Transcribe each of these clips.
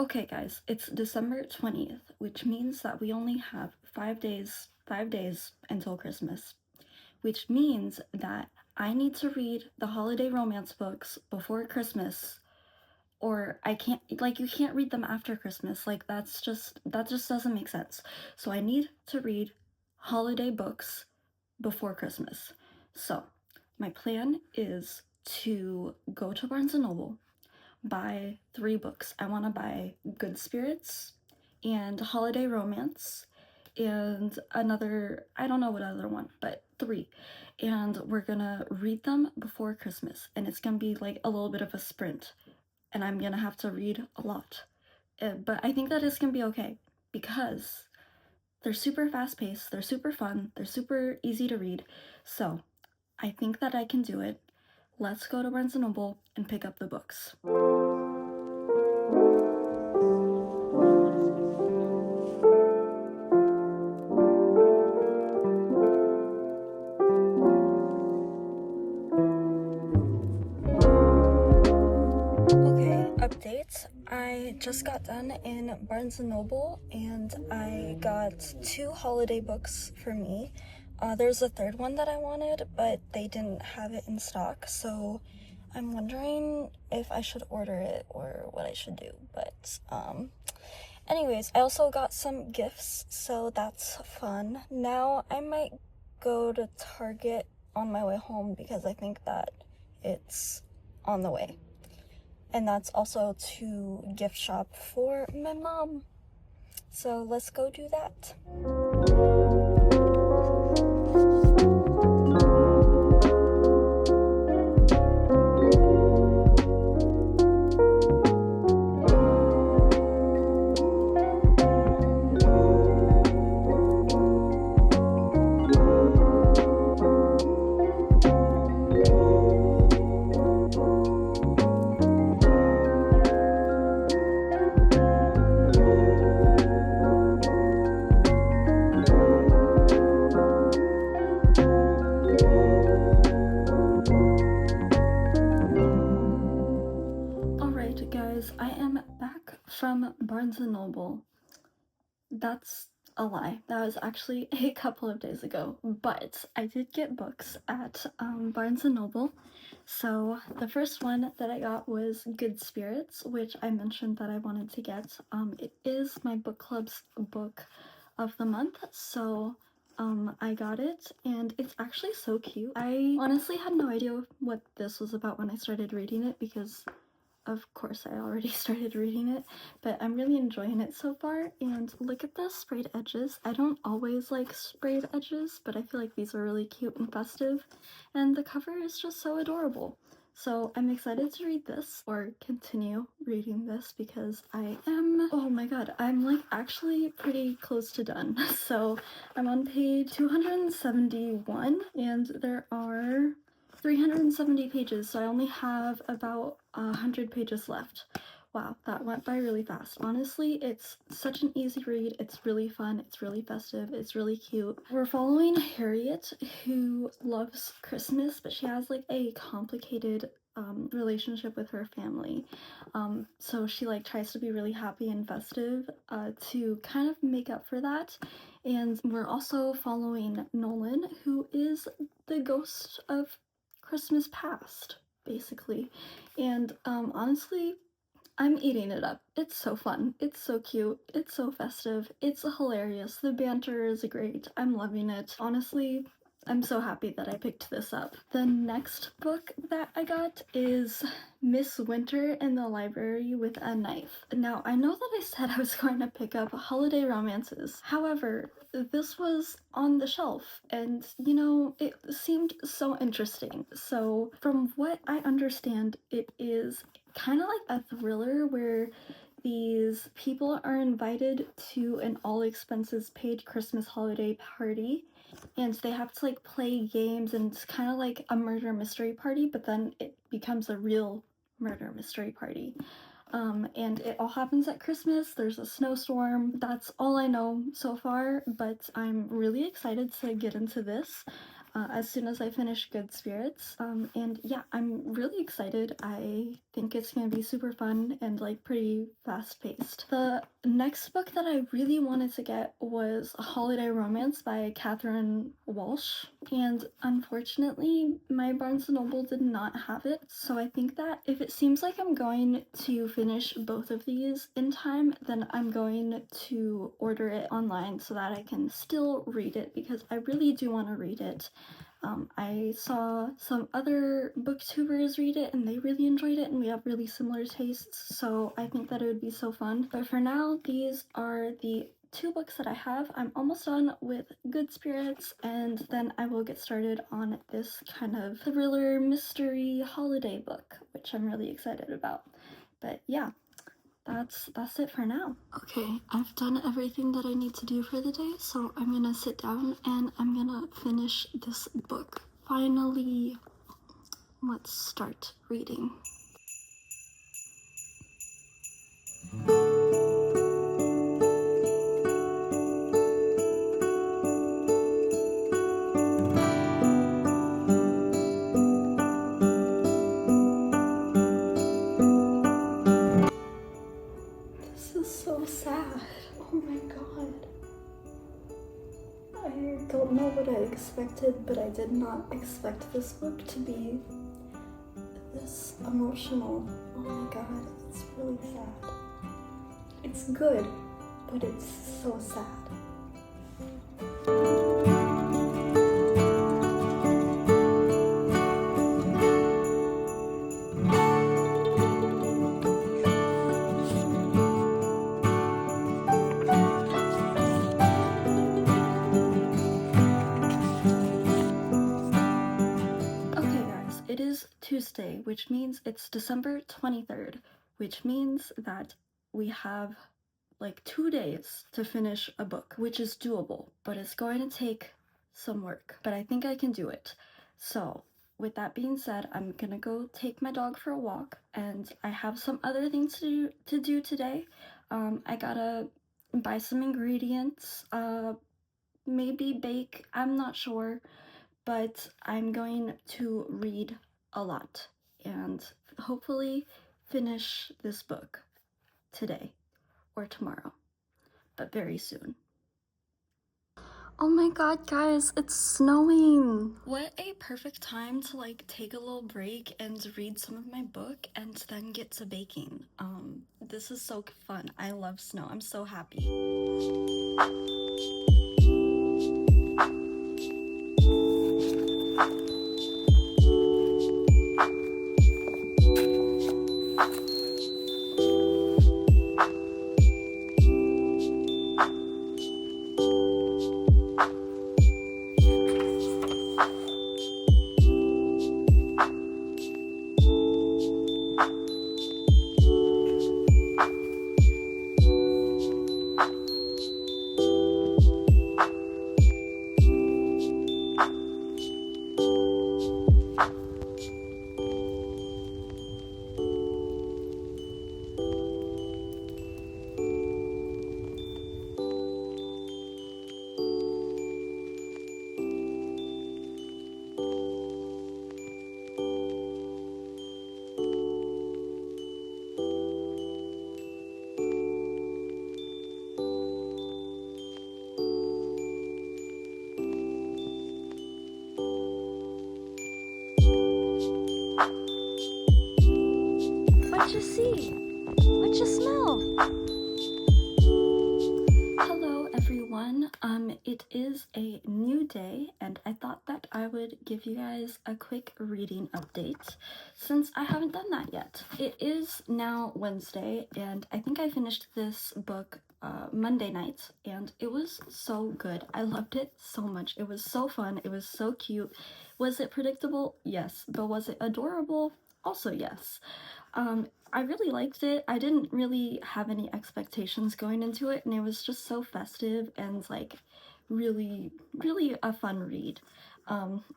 Okay, guys, it's December 20th, which means that we only have 5 days until Christmas, which means that I need to read the holiday romance books before Christmas, or I can't, like, you can't read them after Christmas. Like, that just doesn't make sense. So I need to read holiday books before Christmas. So my plan is to go to Barnes& Noble, buy 3 books. I want to buy Good Spirits and Holiday Romance and another, I don't know what other one, but 3. And we're gonna read them before Christmas, and it's gonna be like a little bit of a sprint, and I'm gonna have to read a lot. But I think that it's gonna be okay because they're super fast paced, they're super fun, they're super easy to read. So I think that I can do it. Let's go to Barnes & Noble and pick up the books. Okay, updates. I just got done in Barnes & Noble and I got 2 holiday books for me. There's a third one that I wanted, but they didn't have it in stock, so I'm wondering if I should order it or what I should do. But anyways, I also got some gifts, so that's fun. Now I might go to Target on my way home because I think that it's on the way. And that's also to gift shop for my mom. So let's go do that. Alright guys, I am back from Barnes & Noble. That's a lie. That was actually a couple of days ago, but I did get books at Barnes & Noble. So the first one that I got was Good Spirits, which I mentioned that I wanted to get. It is my book club's book of the month, so I got it, and it's actually so cute. I honestly had no idea what this was about when I started reading it because of course I already started reading it, but I'm really enjoying it so far. And look at the sprayed edges. I don't always like sprayed edges, but I feel like these are really cute and festive, and the cover is just so adorable. So I'm excited to read this, or continue reading this, because I am, oh my god, I'm like actually pretty close to done. So I'm on page 271, and there are 370 pages, so I only have about 100 pages left. Wow, that went by really fast. Honestly, it's such an easy read. It's really fun, it's really festive, it's really cute. We're following Harriet, who loves Christmas, but she has like a complicated relationship with her family. So she like tries to be really happy and festive to kind of make up for that. And we're also following Nolan, who is the ghost of Christmas past, basically. And honestly, I'm eating it up. It's so fun. It's so cute. It's so festive. It's hilarious. The banter is great. I'm loving it. Honestly, I'm so happy that I picked this up. The next book that I got is Miss Winter in the Library with a Knife. Now, I know that I said I was going to pick up holiday romances. However, this was on the shelf, and you know, it seemed so interesting. So from what I understand, it is kind of like a thriller where these people are invited to an all expenses paid Christmas holiday party, and they have to like play games, and it's kind of like a murder mystery party, but then it becomes a real murder mystery party. And it all happens at Christmas. There's a snowstorm. That's all I know so far, but I'm really excited to get into this as soon as I finish Good Spirits. And yeah, I'm really excited. I think it's gonna be super fun and like pretty fast-paced. The next book that I really wanted to get was A Holiday Romance by Catherine Walsh, and unfortunately my Barnes & Noble did not have it, so I think that if it seems like I'm going to finish both of these in time, then I'm going to order it online so that I can still read it, because I really do want to read it. I saw some other booktubers read it and they really enjoyed it, and we have really similar tastes, so I think that it would be so fun. But for now, these are the 2 books that I have. I'm almost done with Good Spirits, and then I will get started on this kind of thriller mystery holiday book, which I'm really excited about. But yeah, that's it for now. Okay, I've done everything that I need to do for the day, so I'm gonna sit down and I'm gonna finish this book. Finally, let's start reading. This is so sad. Oh my god. I don't know what I expected, but I did not expect this book to be this emotional. Oh my god, it's really sad. It's good, but it's so sad. It is Tuesday, which means it's December 23rd, which means that we have like 2 days to finish a book, which is doable, but it's going to take some work, but I think I can do it. So with that being said, I'm gonna go take my dog for a walk, and I have some other things to do today. I gotta buy some ingredients, maybe bake, I'm not sure, but I'm going to read a lot and hopefully finish this book today or tomorrow, but very soon. Oh my god, guys, it's snowing! What a perfect time to like take a little break and read some of my book and then get to baking. This is so fun. I love snow. I'm so happy. What you see? What you smell? Hello everyone, it is a new day and I thought that I would give you guys a quick reading update since I haven't done that yet. It is now Wednesday and I think I finished this book Monday night and it was so good. I loved it so much. It was so fun. It was so cute. Was it predictable? Yes. But was it adorable? Also yes. I really liked it. I didn't really have any expectations going into it, and it was just so festive and like really a fun read.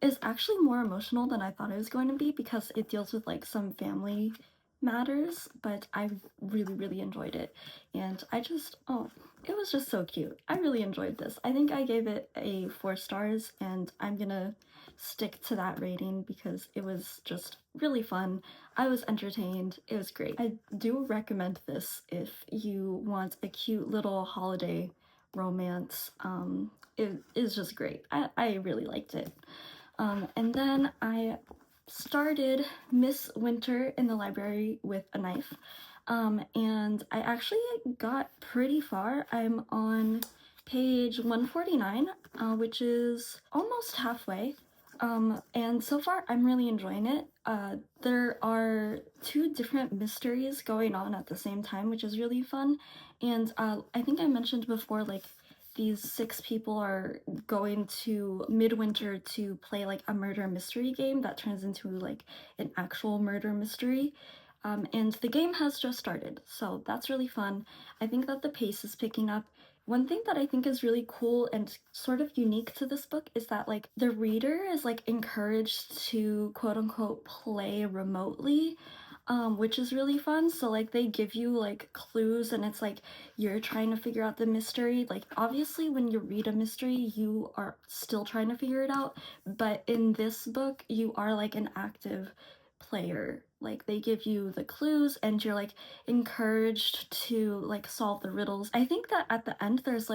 It's actually more emotional than I thought it was going to be because it deals with like some family matters, but I really enjoyed it, and it was just so cute. I really enjoyed this. I think I gave it a 4 stars, and I'm gonna stick to that rating because it was just really fun. I was entertained. It was great. I do recommend this if you want a cute little holiday romance. It is just great. I really liked it. And then I started Miss Winter in the Library with a Knife. And I actually got pretty far. I'm on page 149, which is almost halfway. And so far I'm really enjoying it. There are 2 different mysteries going on at the same time, which is really fun. And I think I mentioned before, like, these 6 people are going to Midwinter to play like a murder mystery game that turns into like an actual murder mystery. And the game has just started, so that's really fun. I think that the pace is picking up. One thing that I think is really cool and sort of unique to this book is that like the reader is like encouraged to quote unquote play remotely, which is really fun. So like they give you like clues and it's like you're trying to figure out the mystery. Like obviously when you read a mystery you are still trying to figure it out, but in this book you are like an active player. Like they give you the clues and you're like encouraged to like solve the riddles. I think that at the end there's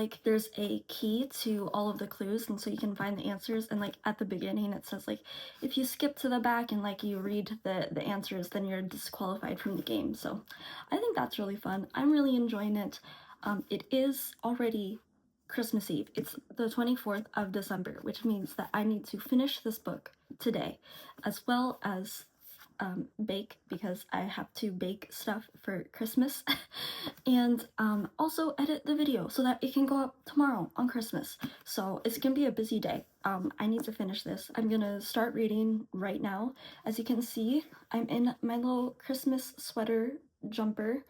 a key to all of the clues, and so you can find the answers, and like at the beginning it says like if you skip to the back and like you read the answers then you're disqualified from the game. So I think that's really fun. I'm really enjoying it. It is already Christmas Eve. It's the 24th of December, which means that I need to finish this book today, as well as bake, because I have to bake stuff for Christmas, and also edit the video so that it can go up tomorrow on Christmas. So it's gonna be a busy day. I need to finish this. I'm gonna start reading right now. As you can see, I'm in my little Christmas sweater jumper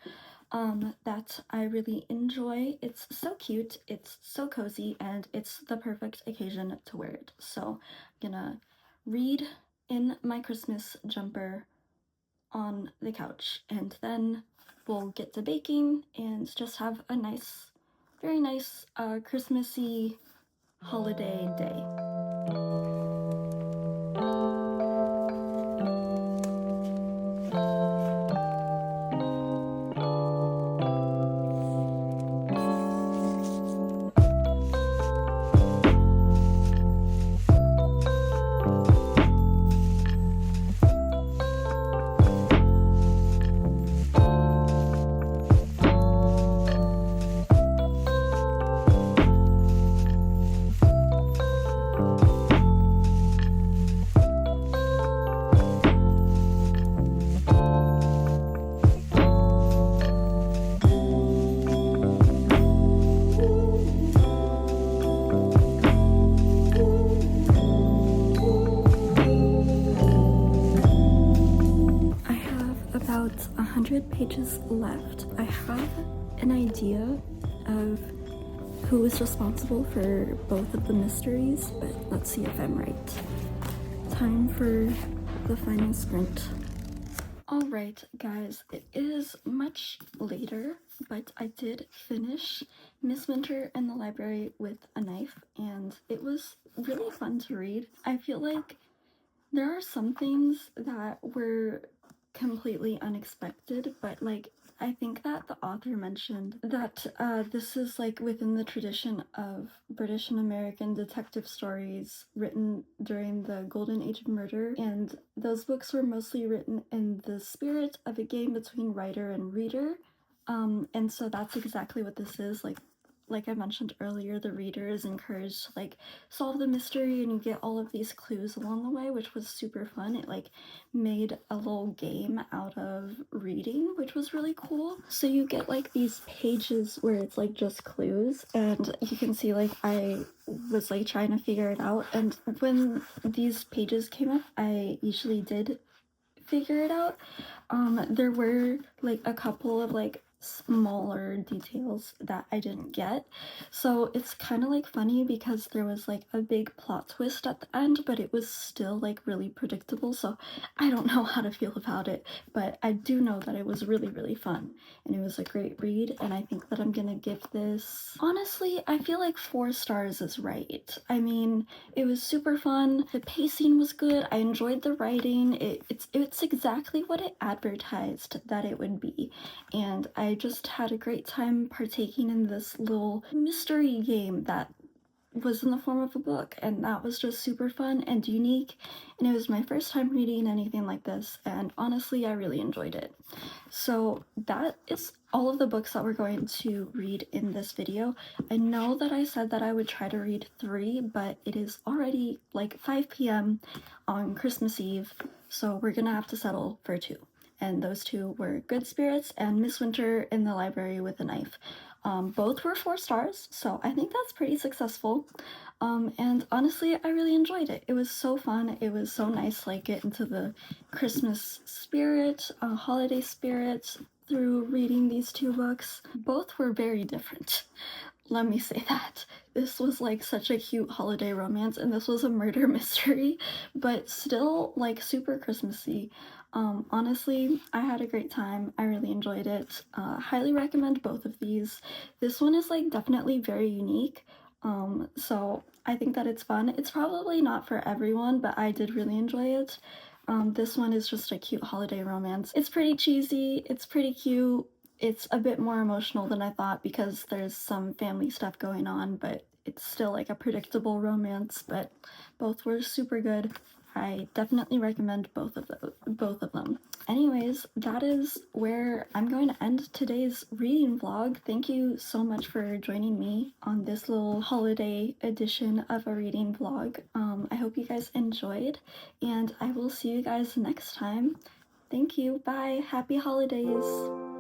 that I really enjoy. It's so cute, it's so cozy, and it's the perfect occasion to wear it. So I'm gonna read in my Christmas jumper on the couch, and then we'll get to baking and just have a nice, very nice Christmassy holiday day. I have about 100 pages left. I have an idea of who is responsible for both of the mysteries, but let's see if I'm right. Time for the final sprint. Alright guys, it is much later, but I did finish Miss Winter in the Library with a Knife, and it was really fun to read. I feel like there are some things that were completely unexpected, but like I think that the author mentioned that this is like within the tradition of British and American detective stories written during the Golden Age of Murder, and those books were mostly written in the spirit of a game between writer and reader. And so that's exactly what this is. Like I mentioned earlier, the reader is encouraged to like solve the mystery, and you get all of these clues along the way, which was super fun. It like made a little game out of reading, which was really cool. So you get like these pages where it's like just clues, and you can see like I was like trying to figure it out, and when these pages came up I usually did figure it out. There were like a couple of like smaller details that I didn't get. So it's kind of like funny because there was like a big plot twist at the end, but it was still like really predictable. So I don't know how to feel about it, but I do know that it was really, really fun and it was a great read. And I think that I'm gonna give this, honestly, I feel like 4 stars is right. I mean, it was super fun. The pacing was good. I enjoyed the writing. It's exactly what it advertised that it would be. And I just had a great time partaking in this little mystery game that was in the form of a book, and that was just super fun and unique, and it was my first time reading anything like this, and honestly I really enjoyed it. So that is all of the books that we're going to read in this video. I know that I said that I would try to read 3, but it is already like 5 p.m. on Christmas Eve, so we're gonna have to settle for 2. And those 2 were Good Spirits and Miss Winter in the Library with a Knife. Both were 4 stars, so I think that's pretty successful. And honestly, I really enjoyed it. It was so fun. It was so nice to like get into the Christmas spirit, holiday spirit through reading these 2 books. Both were very different. Let me say that. This was like such a cute holiday romance, and this was a murder mystery, but still like super Christmassy. Honestly, I had a great time. I really enjoyed it. Highly recommend both of these. This one is like definitely very unique. So I think that it's fun. It's probably not for everyone, but I did really enjoy it. This one is just a cute holiday romance. It's pretty cheesy. It's pretty cute. It's a bit more emotional than I thought because there's some family stuff going on, but it's still like a predictable romance, but both were super good. I definitely recommend both of them. Anyways, that is where I'm going to end today's reading vlog. Thank you so much for joining me on this little holiday edition of a reading vlog. I hope you guys enjoyed, and I will see you guys next time. Thank you. Bye. Happy holidays.